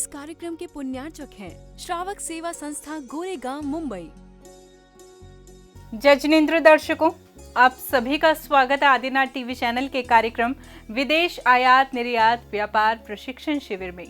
इस कार्यक्रम के पुण्यार्चक हैं श्रावक सेवा संस्था गोरेगांव मुंबई। जय जिनेंद्र दर्शकों, आप सभी का स्वागत है आदिनाथ टीवी चैनल के कार्यक्रम विदेश आयात निर्यात व्यापार प्रशिक्षण शिविर में।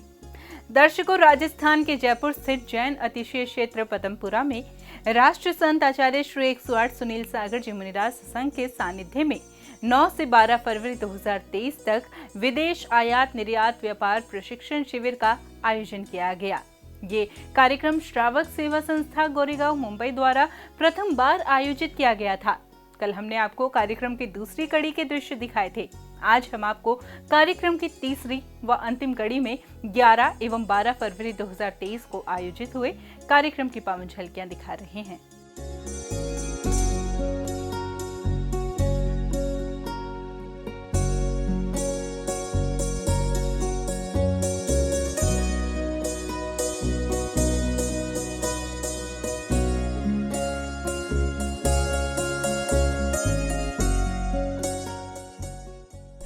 दर्शकों, राजस्थान के जयपुर स्थित जैन अतिशय क्षेत्र पदमपुरा में राष्ट्र संत आचार्य श्री 108 सुनील सागर जी मुनिराज संघ के सानिध्य में 9 से 12 फरवरी 2023 तक विदेश आयात निर्यात व्यापार प्रशिक्षण शिविर का आयोजन किया गया। ये कार्यक्रम श्रावक सेवा संस्था गोरेगांव मुंबई द्वारा प्रथम बार आयोजित किया गया था। कल हमने आपको कार्यक्रम की दूसरी कड़ी के दृश्य दिखाए थे। आज हम आपको कार्यक्रम की तीसरी व अंतिम कड़ी में 11 एवं 12 फरवरी 2023 को आयोजित हुए कार्यक्रम की पावन झलकियां दिखा रहे हैं।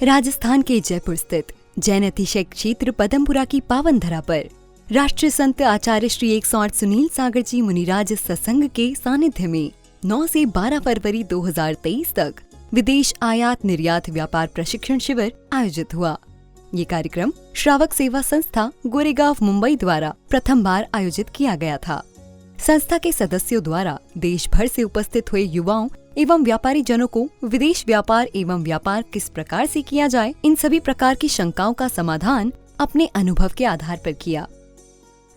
राजस्थान के जयपुर स्थित जैन अतिशय क्षेत्र पदमपुरा की पावन धरा पर राष्ट्रीय संत आचार्य श्री 108 सुनील सागर जी मुनिराज सत्संग के सानिध्य में 9 से 12 फरवरी 2023 तक विदेश आयात निर्यात व्यापार प्रशिक्षण शिविर आयोजित हुआ। ये कार्यक्रम श्रावक सेवा संस्था गोरेगांव मुंबई द्वारा प्रथम बार आयोजित किया गया था। संस्था के सदस्यों द्वारा देश भर से उपस्थित हुए युवाओं एवं व्यापारी जनों को विदेश व्यापार एवं व्यापार किस प्रकार से किया जाए, इन सभी प्रकार की शंकाओं का समाधान अपने अनुभव के आधार पर किया।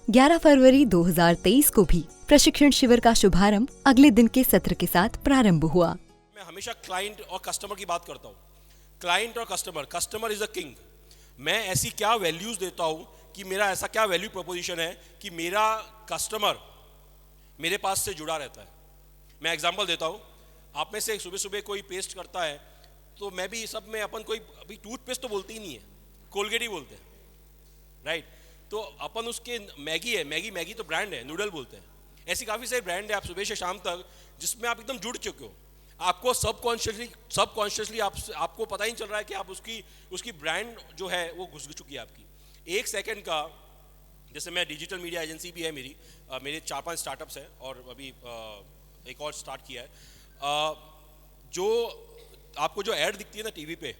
11 फरवरी 2023 को भी प्रशिक्षण शिविर का शुभारंभ अगले दिन के सत्र के साथ प्रारंभ हुआ। मैं हमेशा क्लाइंट और कस्टमर की बात करता हूँ। क्लाइंट और कस्टमर इज अ किंग। मैं ऐसी क्या वैल्यूज देता हूँ कि मेरा ऐसा क्या वैल्यू प्रोपोजिशन है कि मेरा कस्टमर मेरे पास से जुड़ा रहता है। मैं एग्जांपल देता हूँ। आप में से सुबह सुबह कोई पेस्ट करता है तो मैं भी सब में अपन कोई अभी टूथपेस्ट तो बोलते ही नहीं है, कोलगेट ही बोलते हैं, राइट। तो अपन उसके मैगी है, मैगी तो ब्रांड है, नूडल बोलते हैं। ऐसी काफ़ी सारी ब्रांड है आप सुबह से शाम तक जिसमें आप एकदम जुड़ चुके हो। आपको सबकॉन्शियसली आपको पता ही नहीं चल रहा है कि आप उसकी ब्रांड जो है वो घुस चुकी है आपकी। एक सेकेंड का, जैसे मैं डिजिटल मीडिया एजेंसी भी है मेरे 4-5 स्टार्टअप्स हैं और अभी एक और स्टार्ट किया है। जो आपको जो ऐड दिखती है ना टीवी पे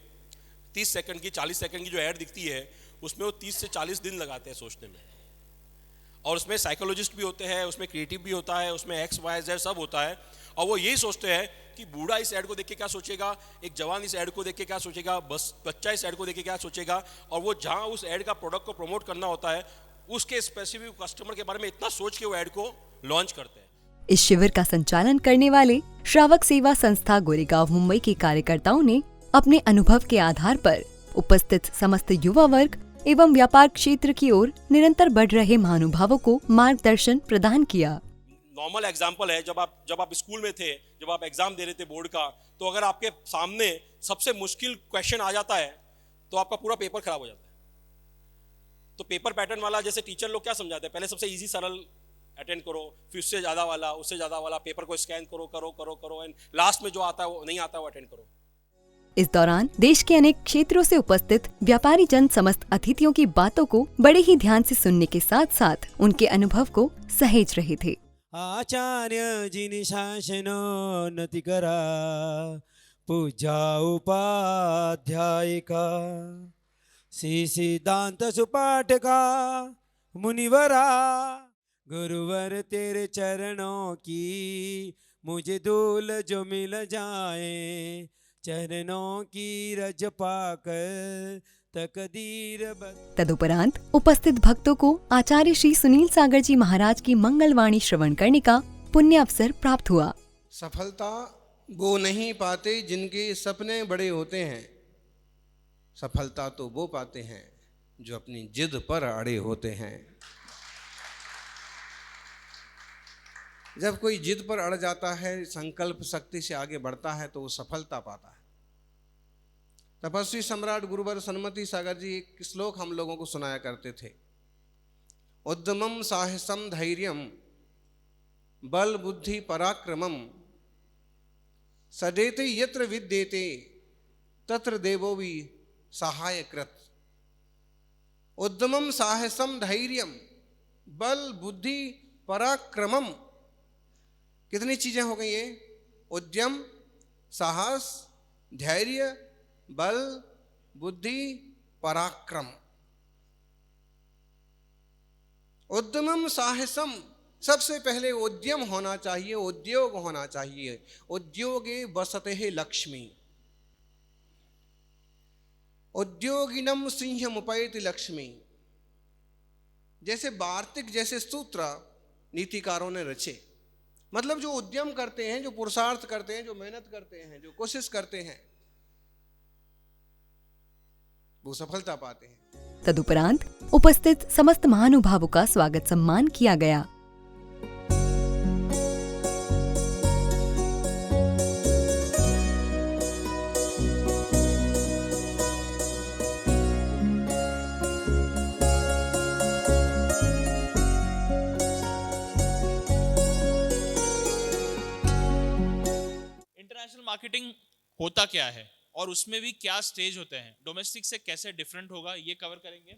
30 सेकंड की 40 सेकंड की जो ऐड दिखती है उसमें वो 30 से 40 दिन लगाते हैं सोचने में। और उसमें साइकोलॉजिस्ट भी होते हैं, उसमें क्रिएटिव भी होता है, उसमें XYZ सब होता है। और वो यही सोचते हैं कि बूढ़ा इस ऐड को देख के क्या सोचेगा, एक जवान इस ऐड को देख के क्या सोचेगा, बच्चा इस ऐड को देख के क्या सोचेगा। और वो जहाँ उस ऐड का प्रोडक्ट को प्रमोट करना होता है उसके स्पेसिफिक कस्टमर के बारे में इतना सोच के वो ऐड को लॉन्च करते हैं। इस शिविर का संचालन करने वाले श्रावक सेवा संस्था गोरेगांव मुंबई के कार्यकर्ताओं ने अपने अनुभव के आधार पर उपस्थित समस्त युवा वर्ग एवं व्यापार क्षेत्र की ओर निरंतर बढ़ रहे महानुभावों को मार्गदर्शन प्रदान किया। नॉर्मल एग्जाम्पल है, जब आप स्कूल में थे, जब आप एग्जाम दे रहे थे बोर्ड का, तो अगर आपके सामने सबसे मुश्किल क्वेश्चन आ जाता है तो आपका पूरा पेपर खराब हो जाता है। तो पेपर पैटर्न वाला जैसे टीचर लोग क्या समझाते हैं, पहले सबसे इजी सरल अटेंड करो, फिर उससे ज़्यादा वाला पेपर को स्कैन करो एंड लास्ट में जो आता है वो नहीं आता वो अटेंड करो। इस दौरान देश के अनेक क्षेत्रों से उपस्थित व्यापारी जन समस्त अतिथियों की बातों को बड़े ही ध्यान से सुनने के साथ साथ उनके अनुभव को सहेज रहे थे। आचार्य जिनि शासनो नति करा पूजा उपाध्याय का श्री सिद्धांत सुपाठका मुनिवरा गुरुवर तेरे चरणों की मुझे धूल जो मिल जाए, चरणों की रज पाकर तकदीर। तदुपरांत उपस्थित भक्तों को आचार्य श्री सुनील सागर जी महाराज की मंगलवाणी श्रवण करने का पुण्य अवसर प्राप्त हुआ। सफलता वो नहीं पाते जिनके सपने बड़े होते हैं, सफलता तो वो पाते हैं जो अपनी जिद पर अड़े होते हैं। जब कोई जिद पर अड़ जाता है, संकल्प शक्ति से आगे बढ़ता है तो वो सफलता पाता है। तपस्वी सम्राट गुरुवर सन्मति सागर जी एक श्लोक हम लोगों को सुनाया करते थे। उद्यमम साहसम धैर्यम बल बुद्धि पराक्रमम सदेते यत्र विद्येते तत्र देवो भी सहायकृत। उद्यमम साहसम धैर्यम बल बुद्धि पराक्रमम। कितनी चीजें हो गई ये? उद्यम, साहस, धैर्य, बल, बुद्धि, पराक्रम। उद्यमम साहसम, सबसे पहले उद्यम होना चाहिए, उद्योग होना चाहिए। उद्योगे वसते लक्ष्मी, उद्योगिनम सिंहमुपैति लक्ष्मी। जैसे वार्तिक जैसे सूत्र नीतिकारों ने रचे। मतलब जो उद्यम करते हैं, जो पुरुषार्थ करते हैं, जो मेहनत करते हैं, जो कोशिश करते हैं, वो सफलता पाते हैं। तदुपरांत उपस्थित समस्त महानुभावों का स्वागत सम्मान किया गया। इंटरनेशनल मार्केटिंग होता क्या है और उसमें भी क्या स्टेज होते हैं, डोमेस्टिक से कैसे डिफरेंट होगा, ये कवर करेंगे।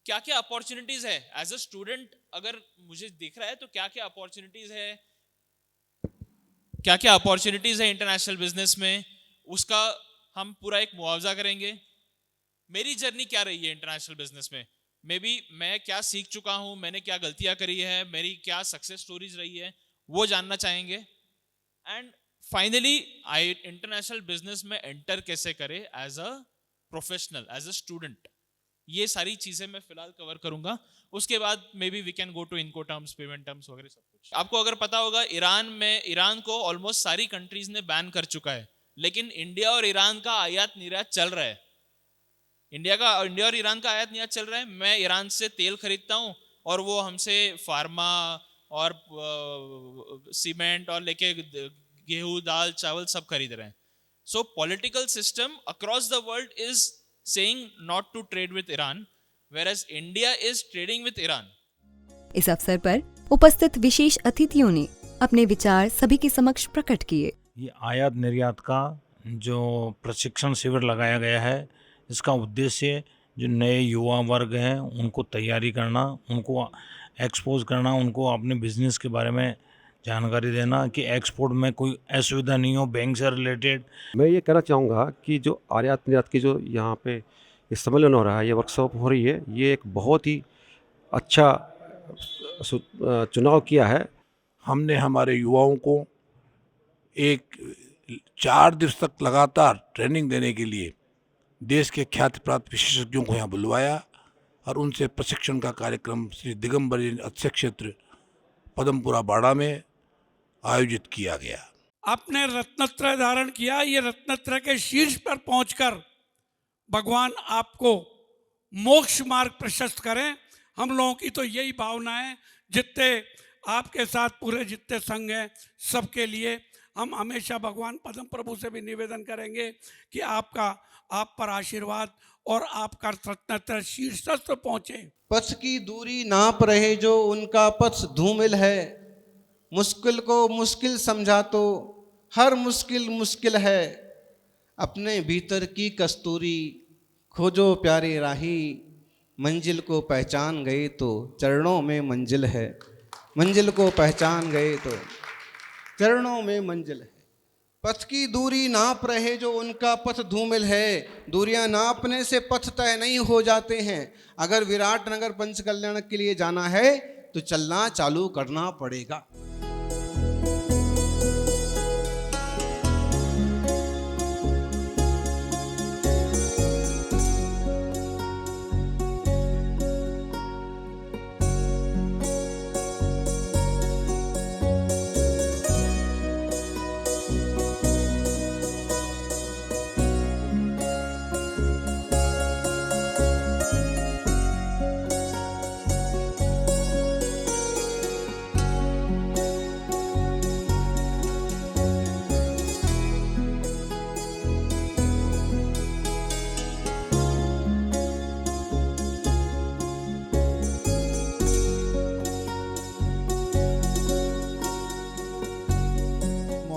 क्या क्या अपॉर्चुनिटीज है एज अ स्टूडेंट, अगर मुझे दिख रहा है तो क्या क्या अपॉर्चुनिटीज है इंटरनेशनल बिजनेस में, उसका हम पूरा एक मुआवजा करेंगे। मेरी जर्नी क्या रही है इंटरनेशनल बिजनेस में, मे बी मैं क्या सीख चुका हूं, मैंने क्या गलतियां करी है, मेरी क्या सक्सेस स्टोरीज रही है, वो जानना चाहेंगे। एंड फाइनली इंटरनेशनल बिजनेस में एंटर कैसे करे as a professional, as a student, ये सारी चीजें मैं फिलहाल कवर करूंगा। उसके बाद maybe we can go to incoterms, payment terms वगैरह सब कुछ। आपको अगर पता होगा ईरान को ऑलमोस्ट सारी कंट्रीज ने बैन कर चुका है, लेकिन इंडिया और ईरान का आयात निर्यात चल रहा है। इंडिया और ईरान का आयात निर्यात चल रहा है। मैं ईरान से तेल खरीदता हूँ और वो हमसे फार्मा और सीमेंट और लेके गेहूं, दाल, चावल सब खरीद रहे हैं। So political system across the world is saying not to trade with Iran, whereas India is trading with Iran. इस अवसर पर उपस्थित विशेष अतिथियों ने अपने विचार सभी के समक्ष प्रकट किए। ये आयात निर्यात का जो प्रशिक्षण शिविर लगाया गया है, इसका उद्देश्य जो नए युवा वर्ग हैं उनको तैयारी करना, उनको एक्सपोज करना, उनको अपने बिजनेस के बारे में जानकारी देना कि एक्सपोर्ट में कोई असुविधा नहीं हो बैंक से रिलेटेड। मैं ये कहना चाहूँगा कि जो आयात निर्यात की जो यहाँ पे ये सम्मेलन हो रहा है, ये वर्कशॉप हो रही है, ये एक बहुत ही अच्छा चुनाव किया है। हमने हमारे युवाओं को एक 4 दिवस तक लगातार ट्रेनिंग देने के लिए देश के ख्याति प्राप्त विशेषज्ञों को यहाँ बुलवाया और उनसे प्रशिक्षण का कार्यक्रम श्री दिगंबर अक्षय क्षेत्र पदमपुरा बाड़ा में आयोजित किया गया। आपने रत्नत्रय धारण किया, ये रत्नत्रय के शीर्ष पर पहुंचकर भगवान आपको मोक्ष मार्ग प्रशस्त करें। हम लोगों की तो यही भावना है, जितने आपके साथ पूरे जितने संघ हैं सबके लिए हम हमेशा भगवान पद्म प्रभु से भी निवेदन करेंगे कि आप पर आशीर्वाद और आपका रत्नत्रय शीर्षस्थ पहुंचे। पथ की दूरी नाप रहे जो उनका पथ धूमिल है, मुश्किल को मुश्किल समझा तो हर मुश्किल मुश्किल है। अपने भीतर की कस्तूरी खोजो प्यारे राही, मंजिल को पहचान गए तो चरणों में मंजिल है। मंजिल को पहचान गए तो चरणों में मंजिल है। पथ की दूरी नाप रहे जो उनका पथ धूमिल है। दूरियां नापने से पथ तय नहीं हो जाते हैं। अगर विराटनगर पंचकल्याण के लिए जाना है तो चलना चालू करना पड़ेगा।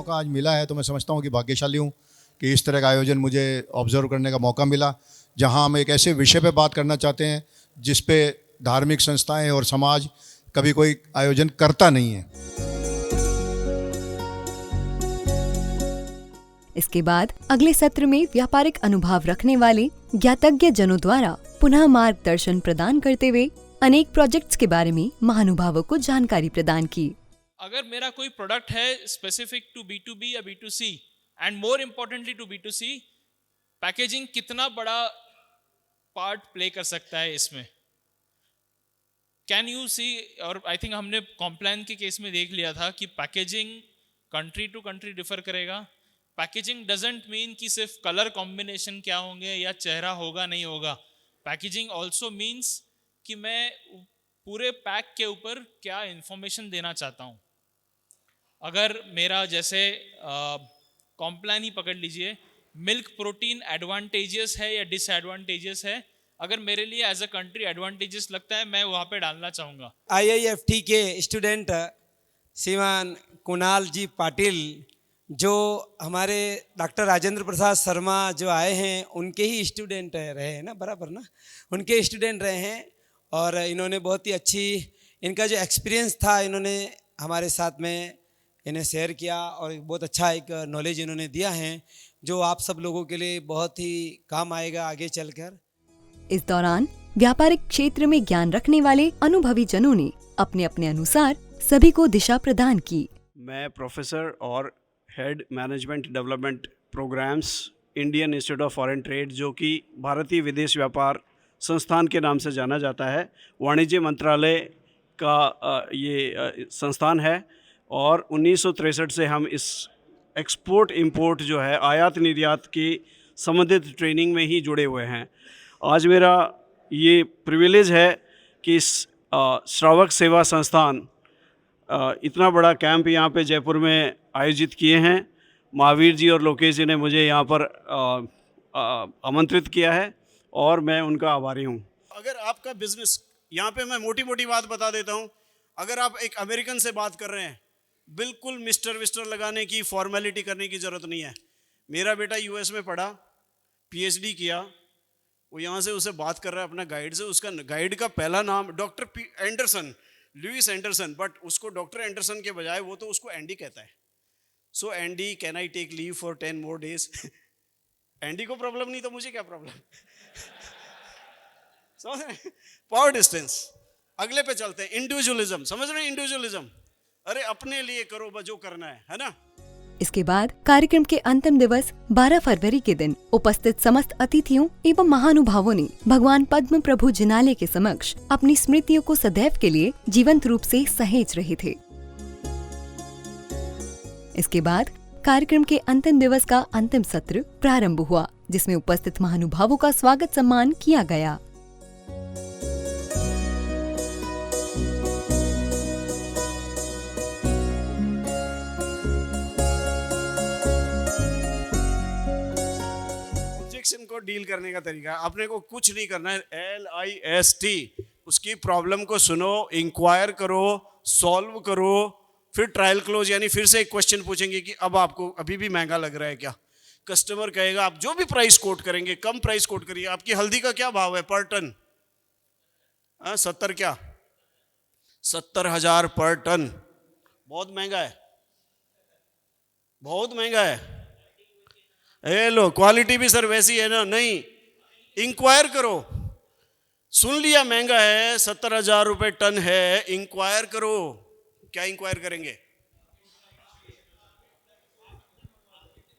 आज मिला है तो मैं समझता हूँ कि भाग्यशाली हूँ कि इस तरह का आयोजन मुझे ऑब्जर्व करने का मौका मिला, जहाँ हम एक ऐसे विषय पे बात करना चाहते हैं जिस पे धार्मिक संस्थाएं और समाज कभी कोई आयोजन करता नहीं है। इसके बाद अगले सत्र में व्यापारिक अनुभव रखने वाले ज्ञातज्ञ जनों द्वारा पुनः मार्गदर्शन प्रदान करते हुए अनेक प्रोजेक्ट्स के बारे में महानुभावों को जानकारी प्रदान की। अगर मेरा कोई प्रोडक्ट है स्पेसिफिक टू B2B या B2C and more importantly to B2C, packaging कितना बड़ा पार्ट प्ले कर सकता है इसमें। कैन यू सी, और आई थिंक हमने कॉम्प्लान के केस में देख लिया था कि packaging country to country differ करेगा। पैकेजिंग डजेंट मीन कि सिर्फ कलर कॉम्बिनेशन क्या होंगे या चेहरा होगा नहीं होगा। पैकेजिंग ऑल्सो मीन्स कि मैं पूरे पैक के ऊपर क्या इंफॉर्मेशन देना चाहता हूँ। अगर मेरा जैसे कॉम्प्लान ही पकड़ लीजिए, मिल्क प्रोटीन एडवांटेजियस है या डिसएडवांटेजियस है, अगर मेरे लिए एज अ कंट्री एडवांटेजेस लगता है मैं वहाँ पे डालना चाहूँगा। IIFT के स्टूडेंट श्रीमान कुणाल जी पाटिल, जो हमारे डॉक्टर राजेंद्र प्रसाद शर्मा जो आए हैं उनके ही स्टूडेंट रहे हैं ना, बराबर ना, उनके स्टूडेंट रहे हैं। और इन्होंने बहुत ही अच्छी, इनका जो एक्सपीरियंस था इन्होंने हमारे साथ में इन्हें शेयर किया और बहुत अच्छा एक नॉलेज इन्होंने दिया है जो आप सब लोगों के लिए बहुत ही काम आएगा आगे चलकर। इस दौरान व्यापारिक क्षेत्र में ज्ञान रखने वाले अनुभवी जनों ने अपने अपने अनुसार सभी को दिशा प्रदान की। मैं प्रोफेसर और head management development programmes Indian Institute of Foreign Trade, जो कि भारतीय विदेश व्यापार संस्थान के नाम से जाना जाता है, वाणिज्य मंत्रालय का ये संस्थान है। और 1963 से हम इस एक्सपोर्ट इंपोर्ट जो है आयात निर्यात की संबंधित ट्रेनिंग में ही जुड़े हुए हैं। आज मेरा ये प्रिविलेज है कि इस श्रावक सेवा संस्थान इतना बड़ा कैंप यहाँ पे जयपुर में आयोजित किए हैं। महावीर जी और लोकेश जी ने मुझे यहाँ पर आमंत्रित किया है और मैं उनका आभारी हूँ। अगर आपका बिजनेस, यहाँ पे मैं मोटी मोटी बात बता देता हूँ, अगर आप एक अमेरिकन से बात कर रहे हैं, बिल्कुल मिस्टर विस्टर लगाने की, फॉर्मेलिटी करने की ज़रूरत नहीं है। मेरा बेटा US में पढ़ा, PhD किया, वो यहाँ से उसे बात कर रहा है अपना गाइड से, उसका गाइड का पहला नाम doctor Anderson, Louis Anderson, but उसको डॉक्टर एंडरसन के बजाय वो तो उसको एंडी कहता है। So Andy, can I take leave for 10 more days? Andy को प्रॉब्लम नहीं तो मुझे क्या प्रॉब्लम? समझ रहे? Power distance. अगले पे चलते हैं, इंडिविजुअलिज्म। समझ रहे हैं इंडिविजुअलिज्म? अरे अपने लिए करो बस जो करना है ना। इसके बाद कार्यक्रम के अंतिम दिवस 12 फरवरी के दिन उपस्थित समस्त अतिथियों एवं महानुभावों ने भगवान पद्म प्रभु जिनालय के समक्ष अपनी स्मृतियों को सदैव के लिए जीवंत रूप से सहेज रहे थे। इसके बाद कार्यक्रम के अंतिम दिवस का अंतिम सत्र प्रारंभ हुआ, जिसमें उपस्थित महानुभावों का स्वागत सम्मान किया गया। को डील करने का तरीका, अपने को कुछ नहीं करना है। LIST, उसकी प्रॉब्लम को सुनो, इंक्वायर करो, सॉल्व करो, फिर ट्रायल क्लोज, यानी फिर से एक क्वेश्चन पूछेंगे कि अब आपको अभी भी महंगा लग रहा है क्या। कस्टमर कहेगा आप जो भी प्राइस कोट करेंगे, कम प्राइस कोट करिए। आपकी हल्दी का क्या भाव है पर टन? 70 क्या? 70,000 पर टन, बहुत महंगा है, बहुत महंगा है। लो क्वालिटी भी सर वैसी है ना? नहीं, इंक्वायर करो। सुन लिया महंगा है, 70,000 रुपये टन है, इंक्वायर करो। क्या इंक्वायर करेंगे?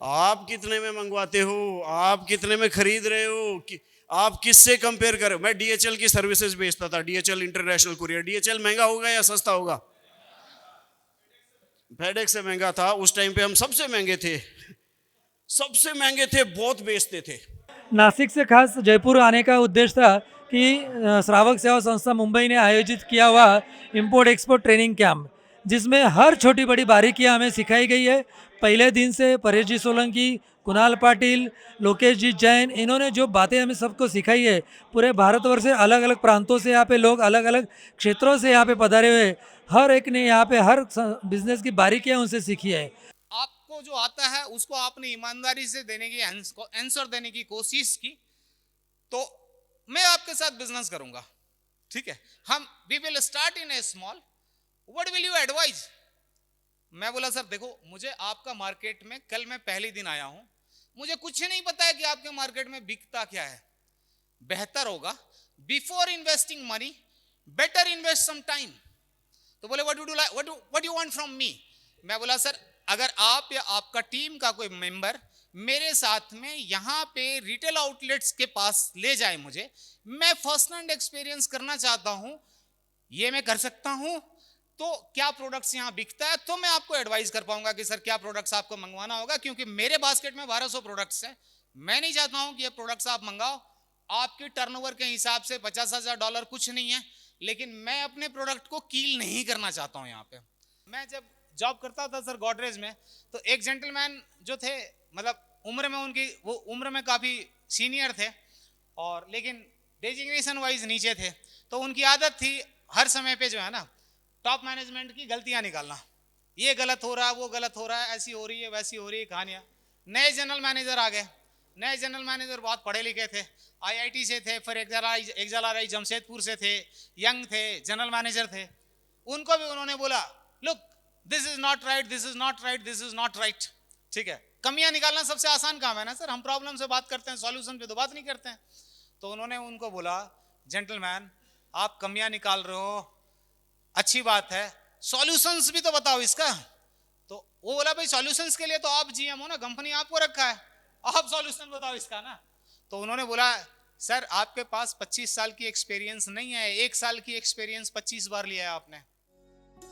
आप कितने में मंगवाते हो, आप कितने में खरीद रहे हो, आप किससे कंपेयर कर रहे हो? मैं DHL की सर्विसेज बेचता था, DHL इंटरनेशनल कुरियर। DHL महंगा होगा या सस्ता होगा? फेडेक्स से महंगा था उस टाइम पे, हम सबसे महंगे थे, सबसे महंगे थे, बहुत बेचते थे। नासिक से खास जयपुर आने का उद्देश्य था कि श्रावक सेवा संस्था मुंबई ने आयोजित किया हुआ इंपोर्ट एक्सपोर्ट ट्रेनिंग कैंप, जिसमें हर छोटी बड़ी बारीकियां हमें सिखाई गई है। पहले दिन से परेश जी सोलंकी, कुणाल पाटिल, लोकेश जी जैन, इन्होंने जो बातें हमें सबको सिखाई है, पूरे भारतवर्ष से अलग अलग प्रांतों से यहाँ पे लोग अलग अलग क्षेत्रों से यहाँ पे पधारे हुए, हर एक ने यहाँ पे हर बिजनेस की बारीकियां उनसे सीखी है। आपको जो आता है उसको आपने ईमानदारी से देने की आंसर देने की कोशिश की, तो मैं आपके साथ बिजनेस करूंगा। ठीक है, हम we will start in a small, what will you advise? मैं बोला सर देखो, मुझे आपका मार्केट में कल मैं पहले दिन आया हूं, मुझे कुछ नहीं पता है कि आपके मार्केट में बिकता क्या है। बेहतर होगा before investing money better invest some time. तो बोले what you want from me? मैं बोला सर अगर आप या आपका टीम का कोई मेंबर मेरे साथ में यहाँ पे रिटेल आउटलेट्स के पास ले जाए मुझे, मैं फर्स्ट हैंड एक्सपीरियंस करना चाहता हूँ, ये मैं कर सकता हूँ, तो क्या प्रोडक्ट्स यहाँ बिकता है, तो मैं आपको एडवाइस कर पाऊंगा कि सर क्या प्रोडक्ट्स आपको मंगवाना होगा, क्योंकि मेरे बास्केट में 1200 प्रोडक्ट्स हैं। मैं नहीं चाहता हूँ कि ये प्रोडक्ट्स आप मंगाओ, आपके टर्नओवर के हिसाब से $50,000 कुछ नहीं है, लेकिन मैं अपने प्रोडक्ट को कील नहीं करना चाहता हूँ। यहाँ पे मैं जब जॉब करता था सर गॉडरेज में, तो एक जेंटलमैन जो थे, मतलब उम्र में उनकी वो उम्र में काफ़ी सीनियर थे और लेकिन डेजिग्नेशन वाइज नीचे थे, तो उनकी आदत थी हर समय पे जो है ना टॉप मैनेजमेंट की गलतियां निकालना, ये गलत हो रहा है, वो गलत हो रहा है, ऐसी हो रही है, वैसी हो रही है कहानियाँ। नए जनरल मैनेजर आ गए, नए जनरल मैनेजर बहुत पढ़े लिखे थे, IIT से थे, फिर एक जला जमशेदपुर से थे, यंग थे, जनरल मैनेजर थे। उनको भी उन्होंने बोला look this is not right, this is not right, this is not right. ठीक है, कमियां निकालना सबसे आसान काम है ना सर, हम प्रॉब्लम से बात करते हैं, सॉल्यूशन पे तो बात नहीं करते हैं। तो उन्होंने उनको बोला जेंटलमैन आप कमियां निकाल रहे हो, अच्छी बात है, सॉल्यूशंस भी तो बताओ इसका। तो वो बोला भाई सॉल्यूशंस के लिए तो आप GM हो ना, कंपनी आपको रखा है, आप सॉल्यूशन बताओ इसका ना। तो उन्होंने बोला सर आपके पास 25 साल की एक्सपीरियंस नहीं है, 1 साल की एक्सपीरियंस 25 बार लिया है आपने।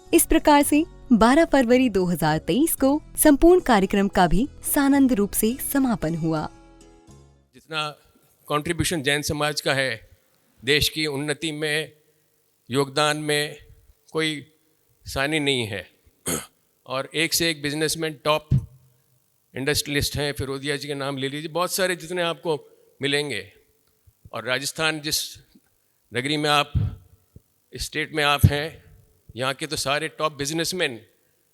इस प्रकार से 12 फरवरी 2023 को संपूर्ण कार्यक्रम का भी सानंद रूप से समापन हुआ। जितना कंट्रीब्यूशन जैन समाज का है देश की उन्नति में, योगदान में, कोई सानी नहीं है। और एक से एक बिजनेसमैन टॉप इंडस्ट्रियलिस्ट हैं, फिरोदिया जी का नाम ले लीजिए, बहुत सारे जितने आपको मिलेंगे। और राजस्थान जिस नगरी में आप, स्टेट में आप हैं, यहाँ के तो सारे टॉप बिजनेसमैन।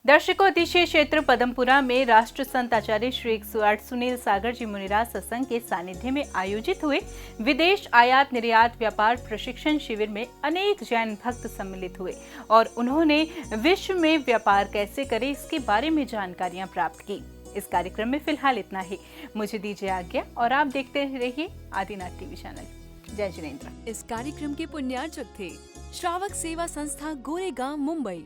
दर्शकों, अतिशय क्षेत्र पदमपुरा में राष्ट्र संत आचार्य श्री 108 सुनील सागर जी मुनिराज सत्संग के सानिध्य में आयोजित हुए विदेश आयात निर्यात व्यापार प्रशिक्षण शिविर में अनेक जैन भक्त सम्मिलित हुए और उन्होंने विश्व में व्यापार कैसे करें इसके बारे में जानकारियां प्राप्त की। इस कार्यक्रम में फिलहाल इतना ही, मुझे दीजिए आज्ञा और आप देखते रहिए आदिनाथ टीवी चैनल। जय जिनेंद्र। इस कार्यक्रम के पुण्यार्चक थे श्रावक सेवा संस्था गोरेगांव मुंबई।